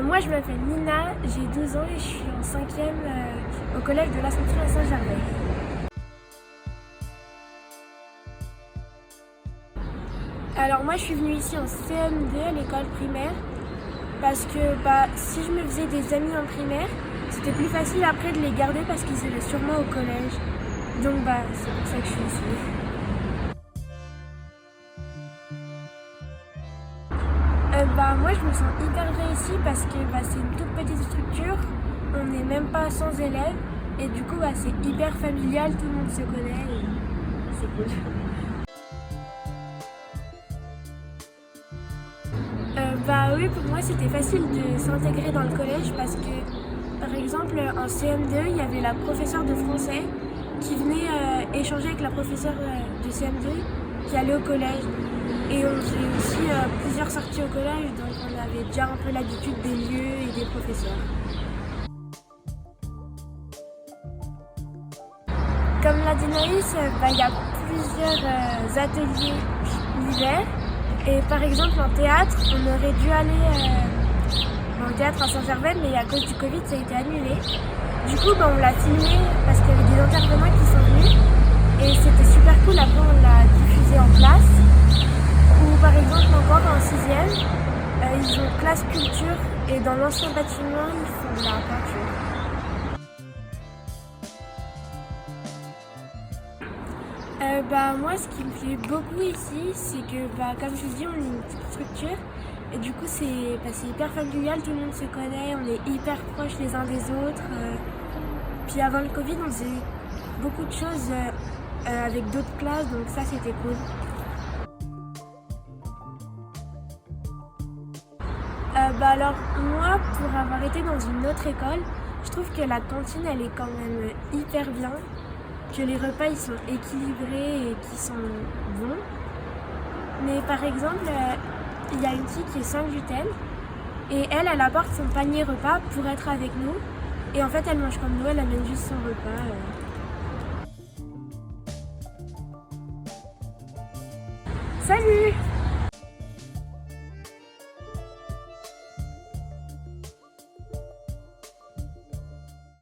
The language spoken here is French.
Moi je m'appelle Nina, j'ai 12 ans et je suis en 5e au collège de l'Assomption à Saint-Gervais. Alors moi je suis venue ici en CM2 à l'école primaire parce que si je me faisais des amis en primaire, c'était plus facile après de les garder parce qu'ils étaient sûrement au collège. Donc c'est pour ça que je suis ici. Moi je me sens hyper bien ici parce que c'est une toute petite structure, on n'est même pas 100 élèves et du coup c'est hyper familial, tout le monde se connaît et c'est cool. Oui, pour moi c'était facile de s'intégrer dans le collège parce que par exemple en CM2 il y avait la professeure de français qui venait échanger avec la professeure de CM2 qui allait au collège. Et on faisait aussi plusieurs sorties au collège, donc on avait déjà un peu l'habitude des lieux et des professeurs. Comme l'a dit Naïs, il y a plusieurs ateliers l'hiver. Et par exemple en théâtre, on aurait dû aller en théâtre à Saint-Gervais, mais à cause du Covid, ça a été annulé. Du coup, on l'a filmé parce qu'il y avait des intervenants qui sont venus. Et c'était super cool, après on l'a diffusé en classe. Ou par exemple encore en 6e, ils ont classe culture et dans l'ancien bâtiment, ils font de la peinture. Moi, ce qui me plaît beaucoup ici, c'est que, comme je vous dis, on est une petite structure. Et du coup, c'est hyper familial, tout le monde se connaît, on est hyper proches les uns des autres. Puis avant le Covid, on faisait beaucoup de choses avec d'autres classes, donc ça, c'était cool. Alors, moi, pour avoir été dans une autre école, je trouve que la cantine, elle est quand même hyper bien. Que les repas ils sont équilibrés et qui sont bons. Mais par exemple, il y a une fille qui est sans gluten et elle apporte son panier repas pour être avec nous. Et en fait, elle mange comme nous, elle amène juste son repas. Salut!